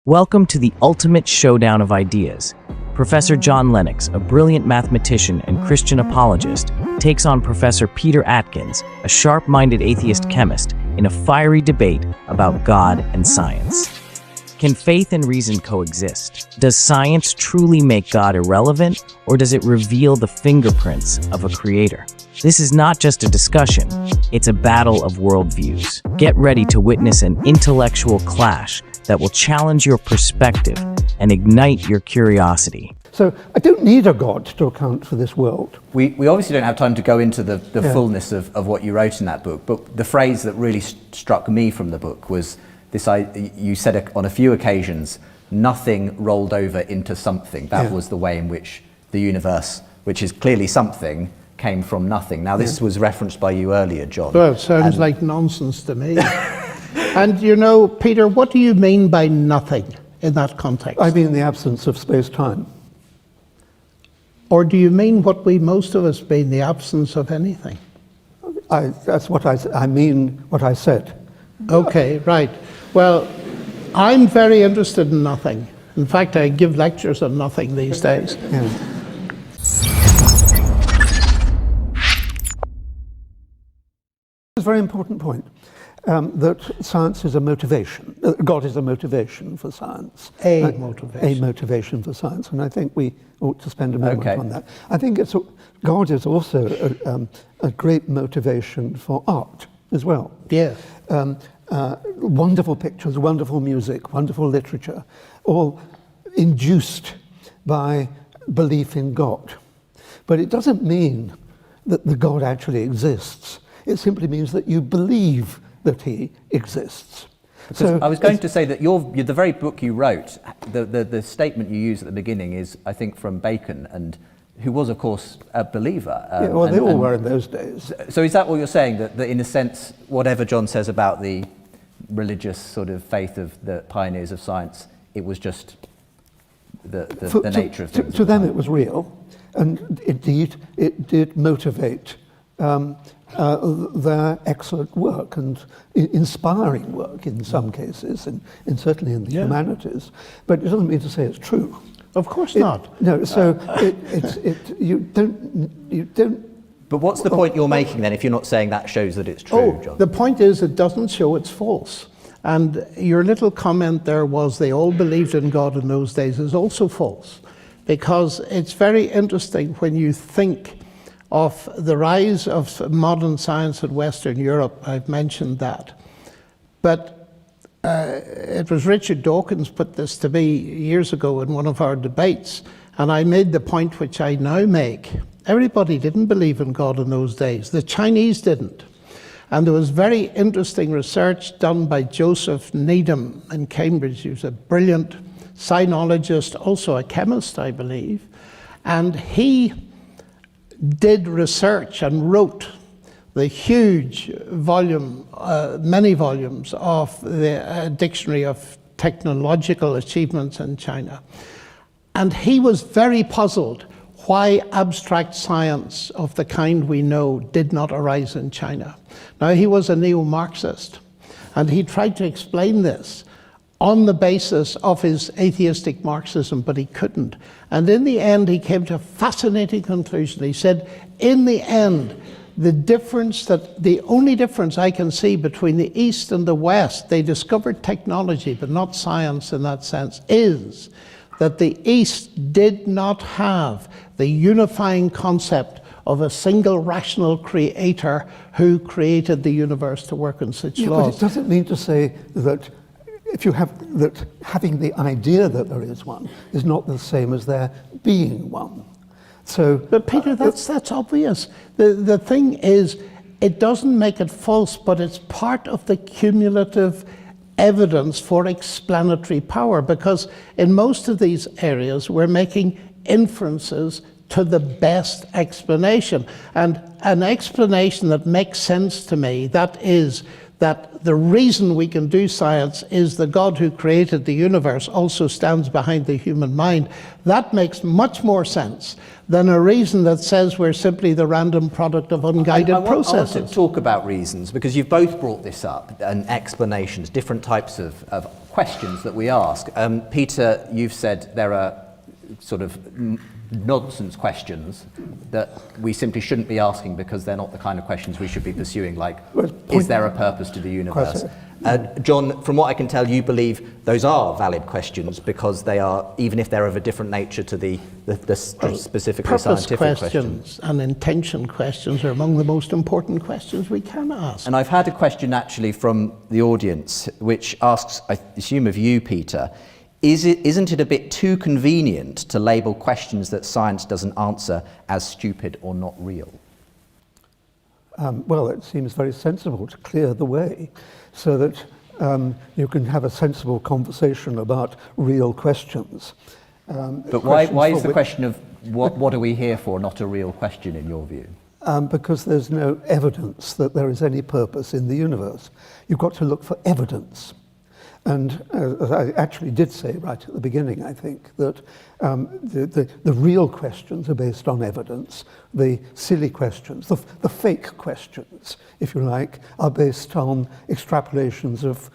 Welcome to the ultimate showdown of ideas. Professor John Lennox, a brilliant mathematician and Christian apologist, takes on Professor Peter Atkins, a sharp-minded atheist chemist, in a fiery debate about God and science. Can faith and reason coexist? Does science truly make God irrelevant, or does it reveal the fingerprints of a creator? This is not just a discussion, it's a battle of worldviews. Get ready to witness an intellectual clash that will challenge your perspective and ignite your curiosity. So I don't need a God to account for this world. We obviously don't have time to go into the fullness of what you wrote in that book, but the phrase that really struck me from the book was this: you said on a few occasions, nothing rolled over into something. That was the way in which the universe, which is clearly something, came from nothing. Now this was referenced by you earlier, John. Well, it sounds like nonsense to me. And you know, Peter, what do you mean by nothing in that context? I mean the absence of space-time. Or do you mean what most of us mean, the absence of anything? That's what I mean what I said. Okay, right. Well, I'm very interested in nothing. In fact, I give lectures on nothing these days. It's a very important point. That science is a motivation. God is a motivation for science. A motivation for science, and I think we ought to spend a moment on that. I think God is also a great motivation for art as well. Yeah. Wonderful pictures, wonderful music, wonderful literature, all induced by belief in God. But it doesn't mean that the God actually exists. It simply means that you believe that he exists. So I was going to say that the very book you wrote, the statement you use at the beginning is, I think, from Bacon, and who was, of course, a believer. Well, they all were in those days. So is that what you're saying, that in a sense, whatever John says about the religious sort of faith of the pioneers of science, it was just the nature of things? To them it was real, and indeed it did motivate their excellent work and inspiring work in some cases, and certainly in the humanities. But it doesn't mean to say it's true. Of course not. No. So you don't. But what's the point you're making then, if you're not saying that shows that it's true, John? The point is, it doesn't show it's false. And your little comment there was they all believed in God in those days is also false, because it's very interesting when you think of the rise of modern science in Western Europe. I've mentioned that. But it was Richard Dawkins put this to me years ago in one of our debates, and I made the point which I now make. Everybody didn't believe in God in those days. The Chinese didn't. And there was very interesting research done by Joseph Needham in Cambridge. He was a brilliant sinologist, also a chemist, I believe. And he did research and wrote the huge volume, many volumes of the Dictionary of Technological Achievements in China. And he was very puzzled why abstract science of the kind we know did not arise in China. Now, he was a neo-Marxist, and he tried to explain this on the basis of his atheistic Marxism, but he couldn't. And in the end, he came to a fascinating conclusion. He said, in the end, the only difference I can see between the East and the West, they discovered technology, but not science in that sense, is that the East did not have the unifying concept of a single rational creator who created the universe to work on such laws. But it doesn't mean to say that having the idea that there is one is not the same as there being one. So, but Peter, that's obvious. The thing is, it doesn't make it false, but it's part of the cumulative evidence for explanatory power, because in most of these areas we're making inferences to the best explanation. And an explanation that makes sense to me, that is that the reason we can do science is the God who created the universe also stands behind the human mind. That makes much more sense than a reason that says we're simply the random product of unguided processes. I want to talk about reasons, because you've both brought this up, and explanations, different types of questions that we ask. Peter, you've said there are sort of nonsense questions that we simply shouldn't be asking because they're not the kind of questions we should be pursuing, like, is there a purpose to the universe? John, from what I can tell, you believe those are valid questions because they are, even if they're of a different nature to the specifically scientific questions. And intention questions are among the most important questions we can ask. And I've had a question actually from the audience which asks, I assume of you, Peter, isn't it a bit too convenient to label questions that science doesn't answer as stupid or not real? Well, it seems very sensible to clear the way so that you can have a sensible conversation about real questions. But why is the question of what are we here for not a real question in your view? Because there's no evidence that there is any purpose in the universe. You've got to look for evidence. And as I actually did say right at the beginning, I think, that the real questions are based on evidence. The silly questions, the fake questions, if you like, are based on extrapolations of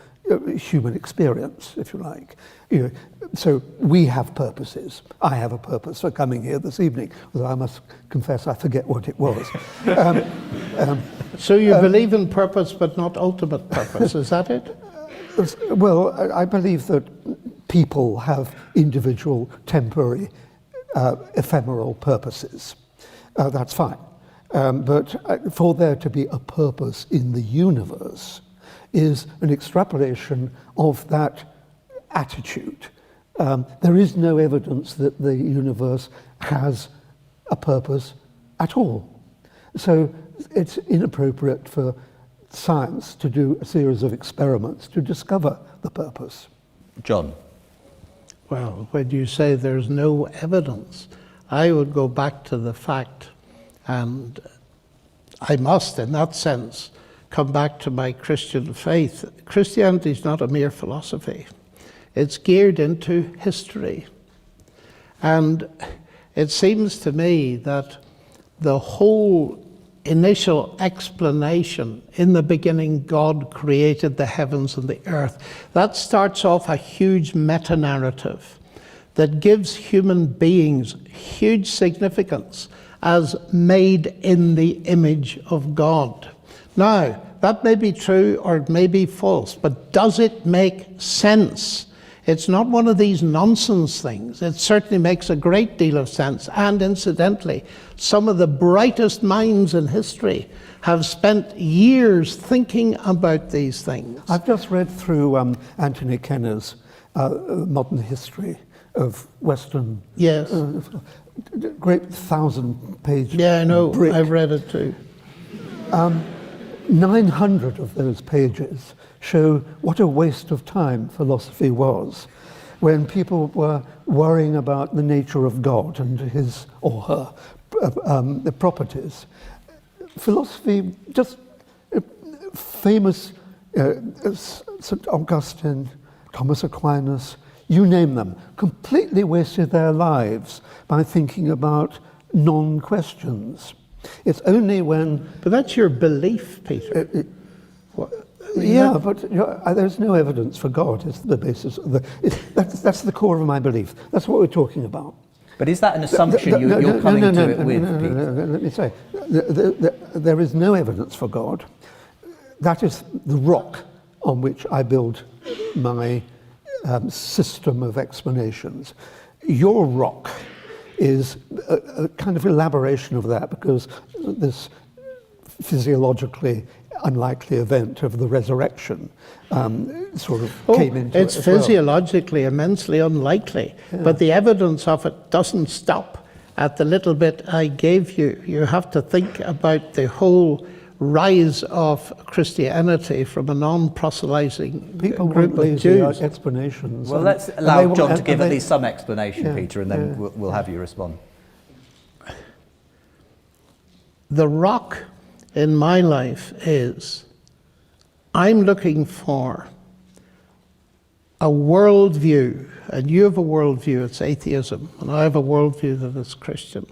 human experience, if you like. So we have purposes. I have a purpose for coming here this evening, although I must confess I forget what it was. So you believe in purpose but not ultimate purpose, is that it? Well, I believe that people have individual, temporary, ephemeral purposes. That's fine. But for there to be a purpose in the universe is an extrapolation of that attitude. There is no evidence that the universe has a purpose at all. So it's inappropriate for science to do a series of experiments to discover the purpose. John? Well, when you say there's no evidence, I would go back to the fact, and I must, in that sense, come back to my Christian faith. Christianity is not a mere philosophy. It's geared into history. And it seems to me that the whole initial explanation, in the beginning God created the heavens and the earth, that starts off a huge meta-narrative that gives human beings huge significance as made in the image of God. Now, that may be true or it may be false, but does it make sense? It's not one of these nonsense things. It certainly makes a great deal of sense. And incidentally, some of the brightest minds in history have spent years thinking about these things. I've just read through Anthony Kenner's Modern History of Western. Yes. Great 1,000-page. Yeah, I know. Brick. I've read it too. 900 of those pages show what a waste of time philosophy was when people were worrying about the nature of God and his or her the properties. Philosophy, just famous St. Augustine, Thomas Aquinas, you name them, completely wasted their lives by thinking about non-questions. It's only when... But that's your belief, Peter. Yeah, but there's no evidence for God. It's the basis of that's the core of my belief. That's what we're talking about. But is that an assumption you're coming to it with, Peter? Let me say, there is no evidence for God. That is the rock on which I build my system of explanations. Your rock is a kind of elaboration of that, because this physiologically unlikely event of the resurrection sort of came into it it's as well. Physiologically immensely unlikely, but the evidence of it doesn't stop at the little bit I gave you. You have to think about the whole rise of Christianity from a non-proselytizing group of Jews. Explanations. Well, let's allow John to give at least some explanation, Peter, and then we'll have you respond. The rock in my life is, I'm looking for a worldview, and you have a worldview, it's atheism, and I have a worldview that is Christian,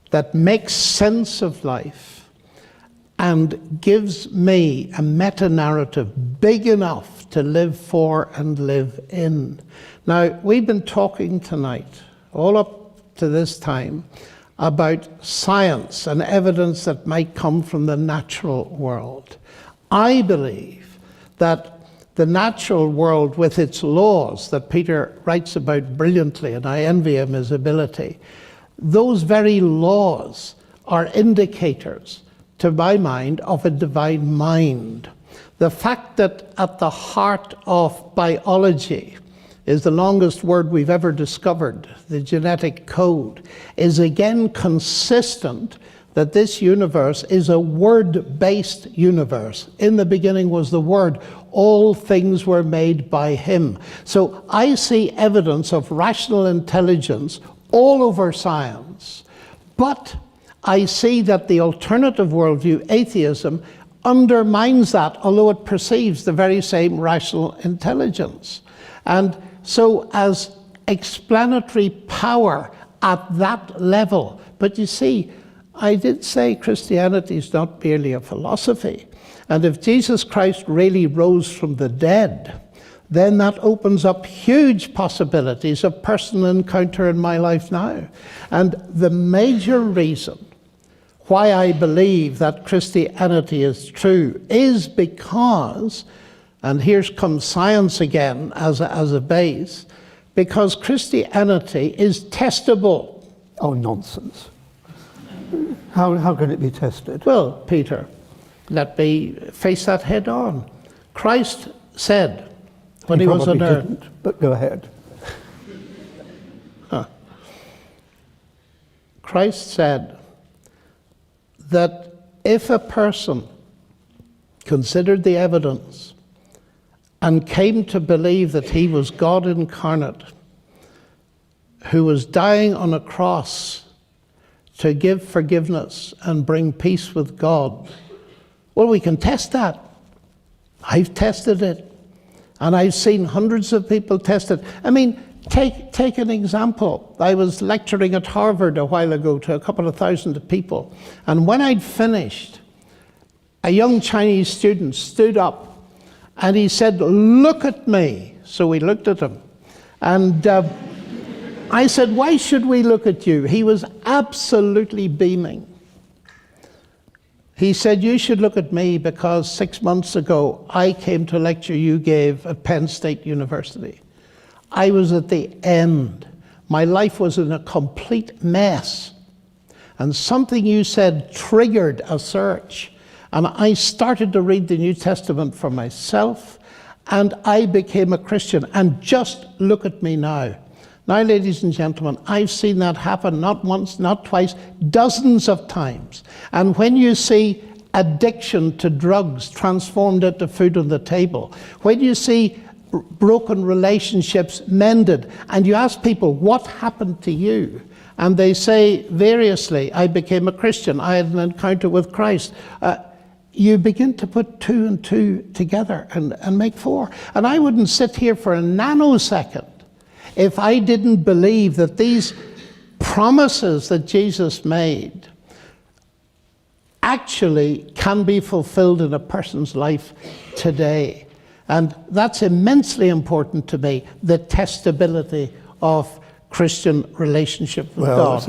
that makes sense of life and gives me a meta-narrative big enough to live for and live in. Now, we've been talking tonight, all up to this time, about science and evidence that might come from the natural world. I believe that the natural world, with its laws that Peter writes about brilliantly, and I envy him his ability, those very laws are indicators, to my mind, of a divine mind. The fact that at the heart of biology is the longest word we've ever discovered, the genetic code, is again consistent that this universe is a word-based universe. In the beginning was the Word. All things were made by him. So I see evidence of rational intelligence all over science. But I see that the alternative worldview, atheism, undermines that, although it perceives the very same rational intelligence. And so as explanatory power at that level, but you see, I did say Christianity is not merely a philosophy. And if Jesus Christ really rose from the dead, then that opens up huge possibilities of personal encounter in my life now. And the major reason why I believe that Christianity is true is because, and here comes science again as a base, because Christianity is testable. Oh, nonsense. How can it be tested? Well, Peter, let me face that head on. Christ said when he was on earth. Didn't, but go ahead. Christ said that if a person considered the evidence and came to believe that he was God incarnate, who was dying on a cross to give forgiveness and bring peace with God, well, we can test that. I've tested it. And I've seen hundreds of people test it. I mean, take an example. I was lecturing at Harvard a while ago to a couple of thousand people. And when I'd finished, a young Chinese student stood up and he said, "Look at me." So we looked at him. And I said, "Why should we look at you?" He was absolutely beaming. He said, "You should look at me because 6 months ago I came to a lecture you gave at Penn State University. I was at the end. My life was in a complete mess. And something you said triggered a search. And I started to read the New Testament for myself, and I became a Christian. And just look at me now." Now, ladies and gentlemen, I've seen that happen not once, not twice, dozens of times. And when you see addiction to drugs transformed into food on the table, when you see broken relationships mended, and you ask people, "What happened to you?" And they say variously, "I became a Christian, I had an encounter with Christ." You begin to put two and two together and make four. And I wouldn't sit here for a nanosecond if I didn't believe that these promises that Jesus made actually can be fulfilled in a person's life today. And that's immensely important to me, the testability of Christian relationship with God.